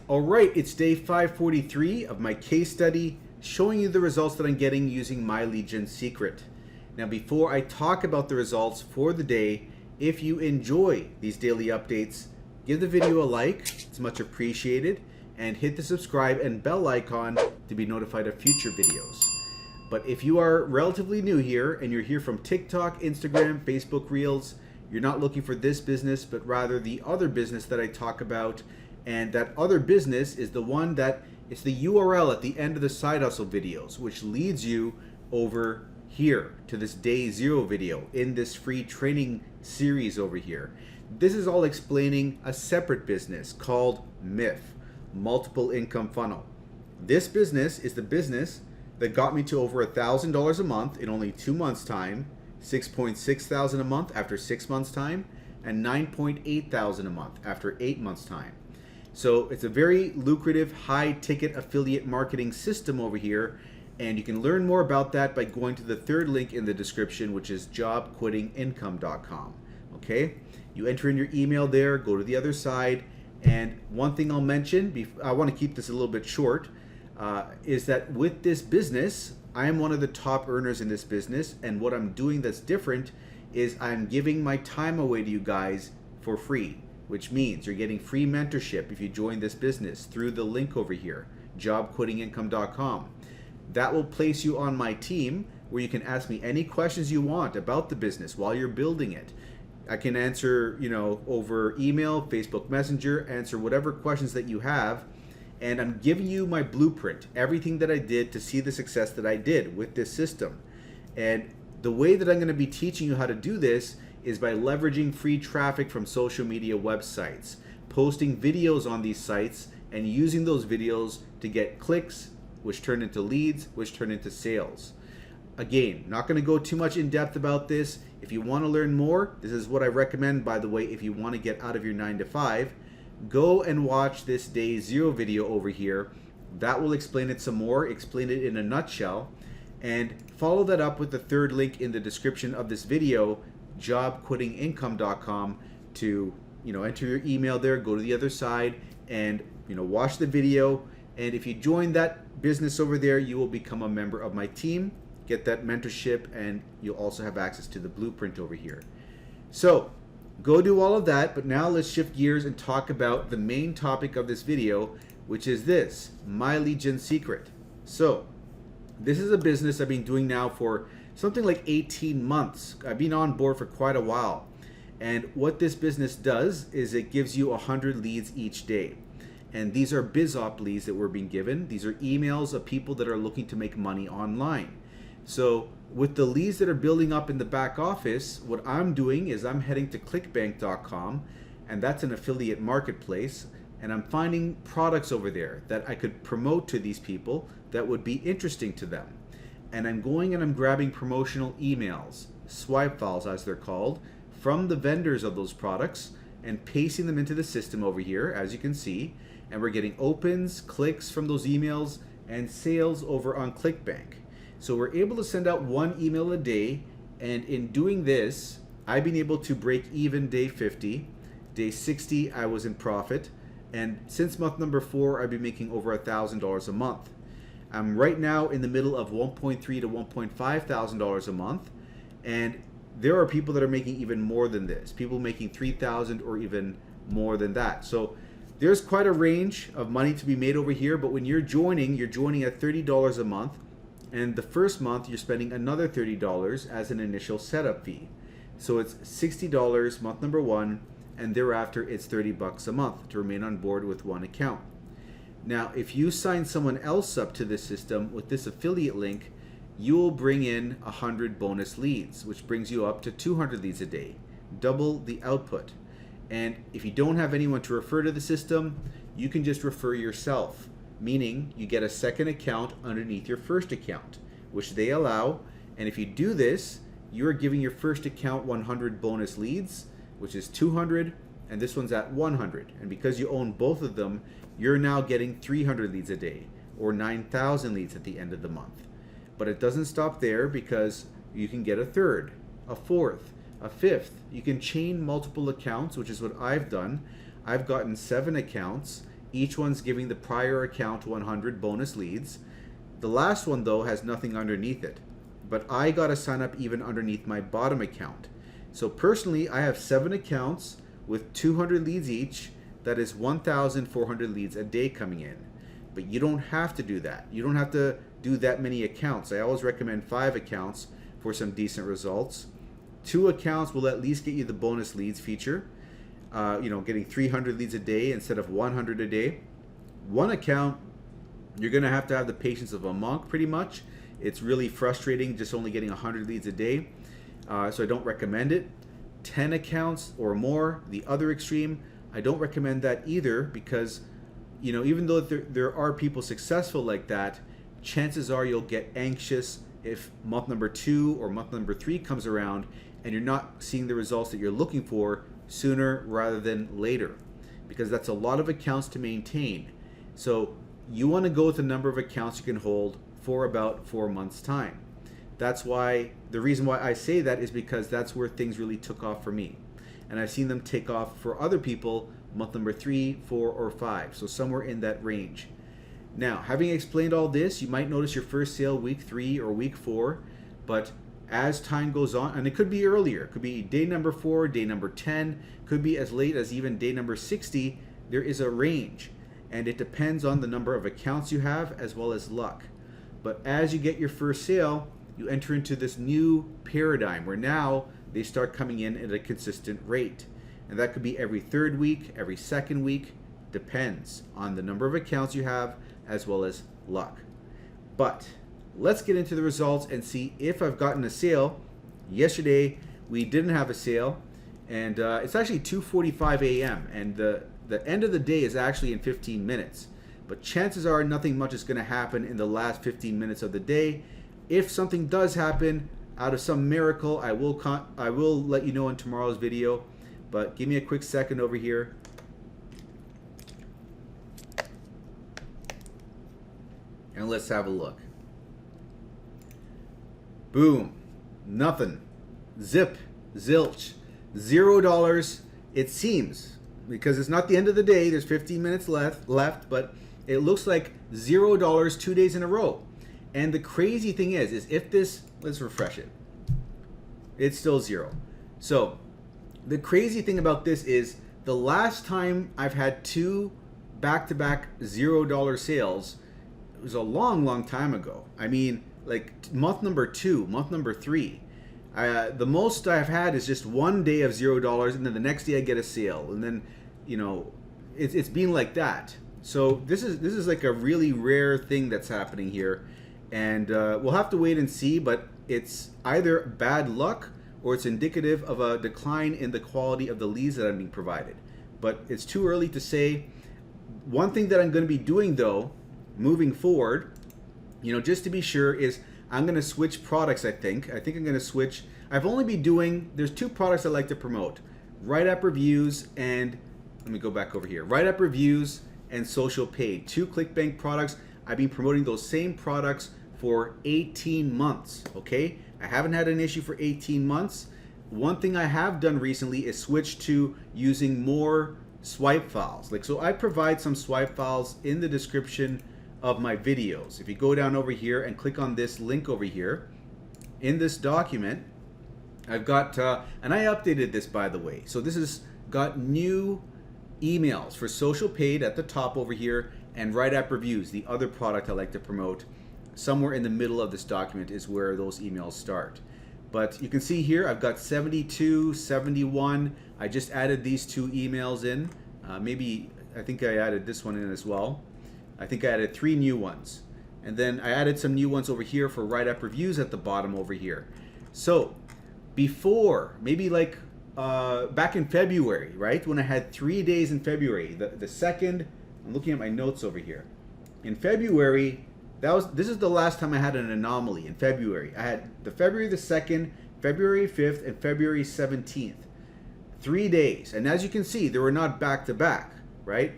All right, it's day 543 of my case study showing you the results that I'm getting using my lead gen secret. Now, before I talk about the results for the day, if you enjoy these daily updates, give the video a like, it's much appreciated, and hit the subscribe and bell icon to be notified of future videos. But if you are relatively new here and you're here from TikTok, Instagram, Facebook Reels, you're not looking for this business, but rather the other business that I talk about. And that other business is the one that it's the URL at the end of the side hustle videos, which leads you over here to this day 0 video in this free training series over here. This is all explaining a separate business called MIF, Multiple Income Funnel. This business is the business that got me to over $1,000 a month in only 2 months time, 6.6 thousand a month after 6 months time, and 9.8 thousand a month after 8 months time. So it's a very lucrative high ticket affiliate marketing system over here, and you can learn more about that by going to the third link in the description, which is jobquittingincome.com. Okay, you enter in your email there, go to the other side, and one thing I'll mention, I want to keep this a little bit short, is that with this business, I am one of the top earners in this business, and what I'm doing that's different is I'm giving my time away to you guys for free, which means you're getting free mentorship if you join this business through the link over here, jobquittingincome.com. That will place you on my team where you can ask me any questions you want about the business while you're building it. I can answer, over email, Facebook Messenger, answer whatever questions that you have. And I'm giving you my blueprint, everything that I did to see the success that I did with this system. And the way that I'm going to be teaching you how to do this is by leveraging free traffic from social media websites, posting videos on these sites, and using those videos to get clicks, which turn into leads, which turn into sales. Again, not going to go too much in depth about this. If you want to learn more, this is what I recommend, by the way, if you want to get out of your 9 to 5, go and watch this day 0 video over here. That will explain it some more, explain it in a nutshell, and follow that up with the third link in the description of this video, jobquittingincome.com, to enter your email there, go to the other side, and watch the video. And if you join that business over there, you will become a member of my team, get that mentorship, and you'll also have access to the blueprint over here. So go do all of that, but now let's shift gears and talk about the main topic of this video, which is this, my lead gen secret. So this is a business I've been doing now for something like 18 months. I've been on board for quite a while. And what this business does is it gives you 100 leads each day. And these are BizOp leads that we're being given. These are emails of people that are looking to make money online. So with the leads that are building up in the back office, what I'm doing is I'm heading to clickbank.com, and that's an affiliate marketplace, and I'm finding products over there that I could promote to these people that would be interesting to them. And I'm going and I'm grabbing promotional emails, swipe files as they're called, from the vendors of those products and pasting them into the system over here, as you can see, and we're getting opens, clicks from those emails, and sales over on Clickbank. So we're able to send out 1 email a day, and in doing this, I've been able to break even day 50. Day 60, I was in profit, and since month number 4, I've been making over $1,000 a month. I'm right now in the middle of $1.3 to $1.5 thousand a month, and there are people that are making even more than this. People making $3,000 or even more than that. So there's quite a range of money to be made over here. But when you're joining at $30 a month, and the first month you're spending another $30 as an initial setup fee. So it's $60 month number 1, and thereafter it's $30 a month to remain on board with 1 account. Now, if you sign someone else up to this system with this affiliate link, you will bring in 100 bonus leads, which brings you up to 200 leads a day, double the output. And if you don't have anyone to refer to the system, you can just refer yourself, meaning you get a second account underneath your first account, which they allow. And if you do this, you're giving your first account 100 bonus leads, which is 200, and this one's at 100. And because you own both of them, you're now getting 300 leads a day, or 9,000 leads at the end of the month. But it doesn't stop there, because you can get a third, a fourth, a fifth. You can chain multiple accounts, which is what I've done. I've gotten 7 accounts, Each one's giving the prior account 100 bonus leads. The last one though has nothing underneath it, but I got to sign up even underneath my bottom account. So personally, I have 7 accounts with 200 leads each. That is 1,400 leads a day coming in. But you don't have to do that. You don't have to do that many accounts. I always recommend 5 accounts for some decent results. 2 accounts will at least get you the bonus leads feature. Getting 300 leads a day instead of 100 a day. 1 account, you're going to have the patience of a monk pretty much. It's really frustrating just only getting 100 leads a day. So I don't recommend it. 10 accounts or more, the other extreme, I don't recommend that either, because even though there are people successful like that, chances are you'll get anxious if month number 2 or month number 3 comes around and you're not seeing the results that you're looking for sooner rather than later, because that's a lot of accounts to maintain. So you want to go with a number of accounts you can hold for about 4 months time. That's why, the reason why I say that is because that's where things really took off for me. And I've seen them take off for other people month number 3, 4, or 5. So somewhere in that range. Now, having explained all this, you might notice your first sale week 3 or week 4, but as time goes on, and it could be earlier, it could be day number 4, day number 10, could be as late as even day number 60, there is a range. And it depends on the number of accounts you have as well as luck. But as you get your first sale, you enter into this new paradigm where now they start coming in at a consistent rate. And that could be every 3rd week, every 2nd week, depends on the number of accounts you have as well as luck. But let's get into the results and see if I've gotten a sale. Yesterday we didn't have a sale, and it's actually 2:45 a.m. and the end of the day is actually in 15 minutes. But chances are nothing much is going to happen in the last 15 minutes of the day. If something does happen out of some miracle, I will let you know in tomorrow's video. But give me a quick second over here. And let's have a look. Boom. Nothing. Zip. Zilch. $0. It seems, because it's not the end of the day. There's 15 minutes left, but it looks like $0 2 days in a row. And the crazy thing is if this, let's refresh it. It's still 0. So the crazy thing about this is the last time I've had 2 back-to-back $0 sales, it was a long time ago. I mean, like month number 2, month number 3. The most I've had is just 1 day of $0, and then the next day I get a sale, and then it's been like that. So this is like a really rare thing that's happening here, and we'll have to wait and see. But it's either bad luck or it's indicative of a decline in the quality of the leads that are being provided. But it's too early to say. One thing that I'm going to be doing though, moving forward, just to be sure, is I'm going to switch products. I think I'm going to switch. I've only been doing, there's 2 products I like to promote: WriteAppReviews and, let me go back over here, WriteAppReviews and Social Paid. 2 Clickbank products. I've been promoting those same products for 18 months, okay? I haven't had an issue for 18 months. One thing I have done recently is switch to using more swipe files. So I provide some swipe files in the description of my videos. If you go down over here and click on this link over here, in this document, I've got, and I updated this by the way. So this has got new emails for Social Paid at the top over here, and WriteAppReviews, the other product I like to promote. Somewhere in the middle of this document is where those emails start. But you can see here I've got 72, 71. I just added these 2 emails in. I think I added this one in as well. I think I added 3 new ones. And then I added some new ones over here for WriteAppReviews at the bottom over here. So before, maybe like back in February, right? When I had 3 days in February, the second, I'm looking at my notes over here. In February, this is the last time I had an anomaly in February. I had the February the 2nd, February 5th, and February 17th. 3 days. And as you can see, they were not back to back, right?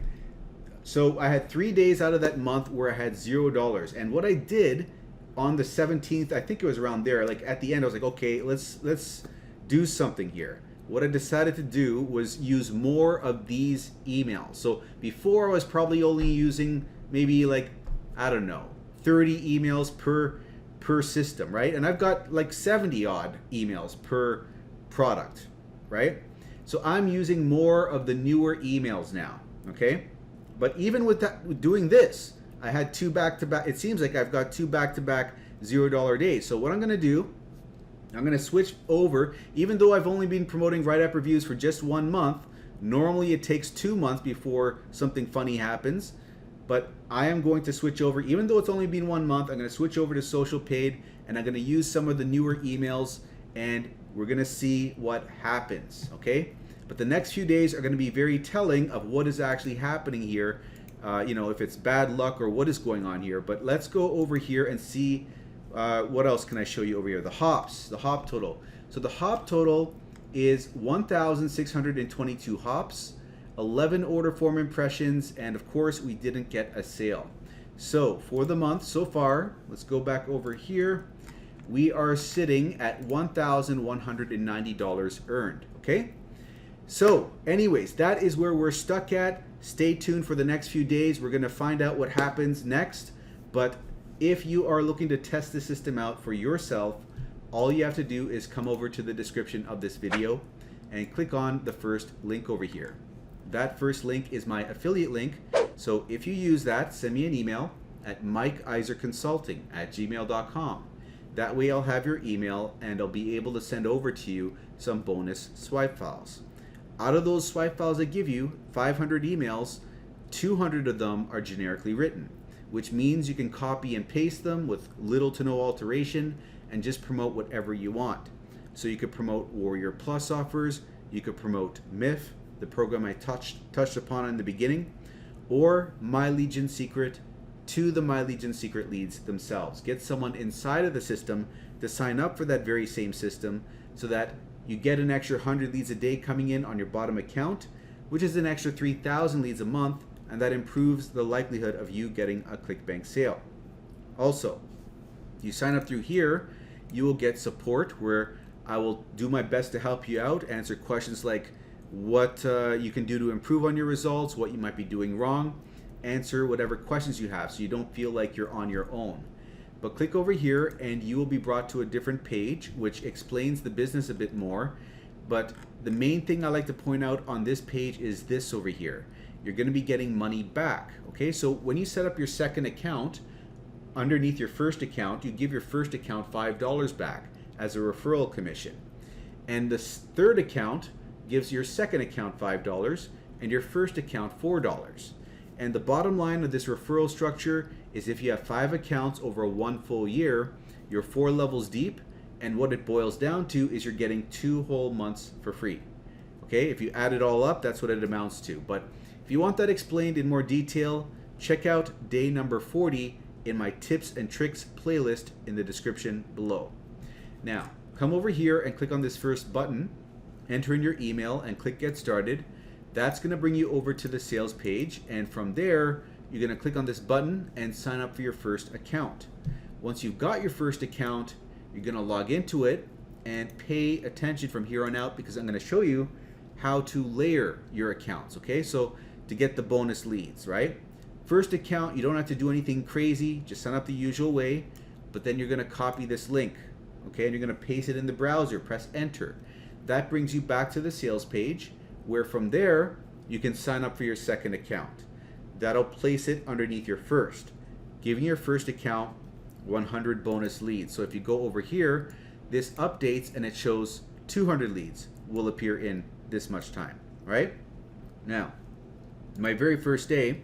So I had 3 days out of that month where I had $0. And what I did on the 17th, I think it was around there, like at the end, I was like, okay, let's do something here. what I decided to do was use more of these emails. So before I was probably only using maybe like, I don't know, 30 emails per system, right? And I've got like 70 odd emails per product, right? So I'm using more of the newer emails now, okay? But even with that, with doing this, I had two back-to-back. It seems like I've got two back-to-back $0 days. So what I'm gonna do, I'm gonna switch over, even though I've only been promoting WriteAppReviews for just 1 month. Normally it takes 2 months before something funny happens, but I am going to switch over, even though it's only been 1 month, I'm gonna switch over to social paid, and I'm gonna use some of the newer emails, and we're gonna see what happens, okay? But the next few days are gonna be very telling of what is actually happening here, you know, if it's bad luck or what is going on here. But let's go over here and see what else can I show you over here? The hops, the hop total. So the hop total is 1,622 hops, 11 order form impressions, and of course we didn't get a sale. So for the month so far, let's go back over here. We are sitting at $1,190 earned, okay? So anyways, that is where we're stuck at. Stay tuned for the next few days. We're gonna find out what happens next. But if you are looking to test the system out for yourself, all you have to do is come over to the description of this video and click on the first link over here. That first link is my affiliate link. So if you use that, send me an email at mikeiserconsulting@gmail.com. That way I'll have your email and I'll be able to send over to you some bonus swipe files. Out of those swipe files I give you, 500 emails, 200 of them are generically written, which means you can copy and paste them with little to no alteration and just promote whatever you want. So you could promote Warrior Plus offers, you could promote MIF, the program I touched upon in the beginning, or My Legion Secret to the My Legion Secret leads themselves. Get someone inside of the system to sign up for that very same system so that you get an extra 100 leads a day coming in on your bottom account, which is an extra 3,000 leads a month, and that improves the likelihood of you getting a Clickbank sale. Also, you sign up through here, you will get support where I will do my best to help you out, answer questions like what you can do to improve on your results, what you might be doing wrong, answer whatever questions you have so you don't feel like you're on your own. But click over here and you will be brought to a different page which explains the business a bit more. But the main thing I like to point out on this page is this over here. You're going to be getting money back. Okay, so when you set up your second account, underneath your first account, you give your first account $5 back as a referral commission. And the third account gives your second account $5 and your first account $4. And the bottom line of this referral structure is if you have 5 accounts over 1 full year, you're 4 levels deep, and what it boils down to is you're getting 2 whole months for free. Okay, if you add it all up, that's what it amounts to. But if you want that explained in more detail, check out day number 40 in my tips and tricks playlist in the description below. Now, come over here and click on this first button, enter in your email and click get started. That's going to bring you over to the sales page, and from there you're going to click on this button and sign up for your first account. Once you've got your first account, you're going to log into it and pay attention from here on out because I'm going to show you how to layer your accounts, okay? So to get the bonus leads, right? First account, you don't have to do anything crazy, just sign up the usual way, but then you're going to copy this link, okay? And you're going to paste it in the browser, press enter. That brings you back to the sales page, where from there you can sign up for your second account. That'll place it underneath your first, giving your first account 100 bonus leads. So if you go over here, this updates and it shows 200 leads will appear in this much time, right? Now, my very first day,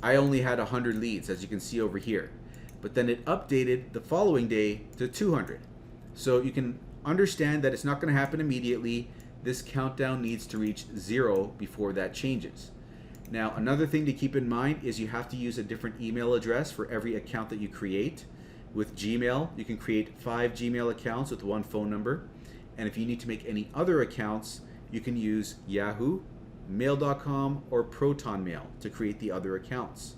I only had 100 leads, as you can see over here, but then it updated the following day to 200. So you can understand that it's not going to happen immediately. This countdown needs to reach 0 before that changes. Now, another thing to keep in mind is you have to use a different email address for every account that you create. With Gmail, you can create 5 Gmail accounts with 1 phone number. And if you need to make any other accounts, you can use Yahoo, Mail.com, or Proton Mail to create the other accounts.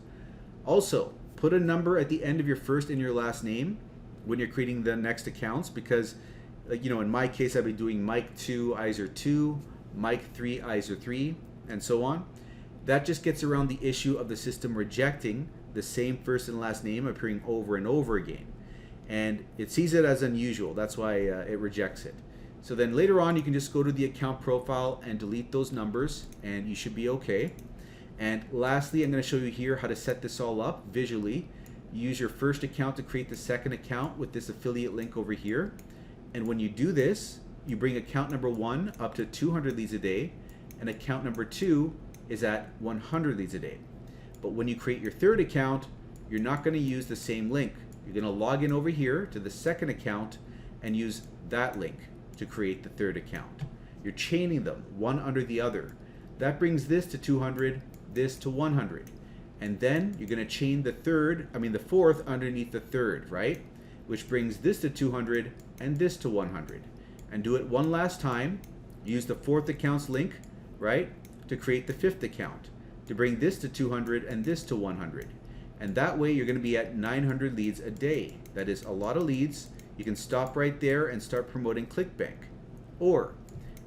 Also, put a number at the end of your first and your last name when you're creating the next accounts, because like, you know, in my case, I've been doing Mike 2, Iser 2, Mike 3, Iser 3, and so on. That just gets around the issue of the system rejecting the same first and last name appearing over and over again. And it sees it as unusual. That's why it rejects it. So then later on, you can just go to the account profile and delete those numbers, and you should be okay. And lastly, I'm going to show you here how to set this all up visually. Use your first account to create the second account with this affiliate link over here. And when you do this, you bring account number 1 up to 200 leads a day, and account number 2 is at 100 leads a day. But when you create your third account, you're not going to use the same link. You're going to log in over here to the second account and use that link to create the third account. You're chaining them one under the other. That brings this to 200, this to 100. And then you're going to chain the fourth underneath the third, right? Which brings this to 200 and this to 100. And do it one last time. Use the fourth account's link, right, to create the fifth account, to bring this to 200 and this to 100. And that way you're going to be at 900 leads a day. That is a lot of leads. You can stop right there and start promoting Clickbank. Or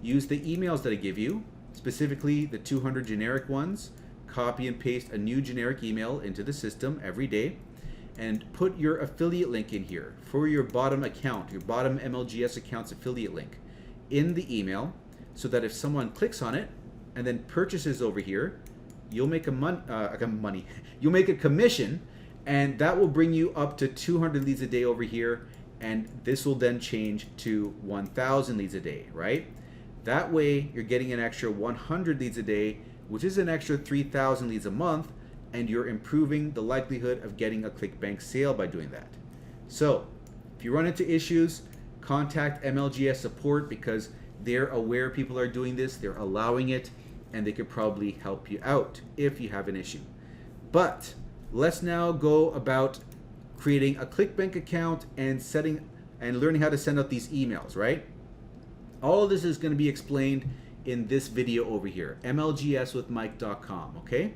use the emails that I give you, specifically the 200 generic ones, copy and paste a new generic email into the system every day, and put your affiliate link in here for your bottom account, your bottom MLGS account's affiliate link in the email, so that if someone clicks on it and then purchases over here, you'll make you'll make a commission, and that will bring you up to 200 leads a day over here, and this will then change to 1,000 leads a day, right? That way you're getting an extra 100 leads a day, which is an extra 3,000 leads a month, and you're improving the likelihood of getting a Clickbank sale by doing that. So if you run into issues, contact MLGS support, because they're aware people are doing this, they're allowing it, and they could probably help you out if you have an issue. But let's now go about creating a Clickbank account and learning how to send out these emails, right? All of this is going to be explained in this video over here, mlgswithmike.com, okay?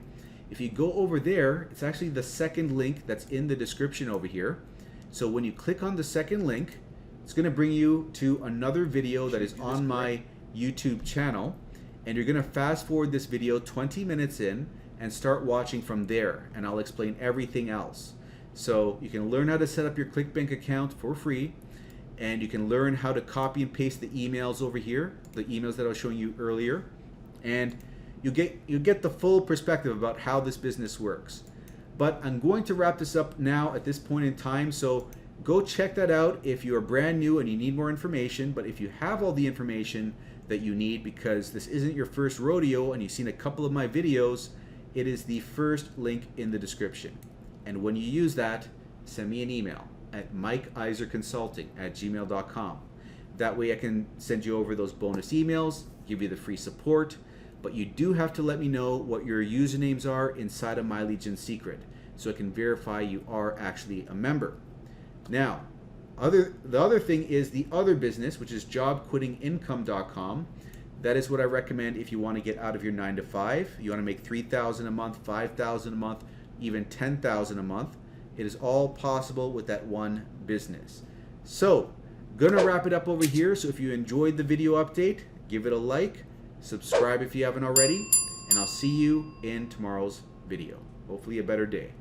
If you go over there, it's actually the second link that's in the description over here. So when you click on the second link, it's going to bring you to another video that is on my YouTube channel, and you're going to fast forward this video 20 minutes in and start watching from there, and I'll explain everything else. So you can learn how to set up your Clickbank account for free, and you can learn how to copy and paste the emails over here, the emails that I was showing you earlier, and you get the full perspective about how this business works. But I'm going to wrap this up now at this point in time, so go check that out if you are brand new and you need more information. But if you have all the information that you need, because this isn't your first rodeo and you've seen a couple of my videos, it is the first link in the description. And when you use that, send me an email at mikeiserconsulting@gmail.com. That way I can send you over those bonus emails, give you the free support, but you do have to let me know what your usernames are inside of My Legion Secret, so I can verify you are actually a member. Now, the other thing is the other business, which is jobquittingincome.com. That is what I recommend if you want to get out of your 9-to-5. You want to make $3,000 a month, $5,000 a month, even $10,000 a month. It is all possible with that one business. So, gonna wrap it up over here. So if you enjoyed the video update, give it a like, subscribe if you haven't already, and I'll see you in tomorrow's video. Hopefully a better day.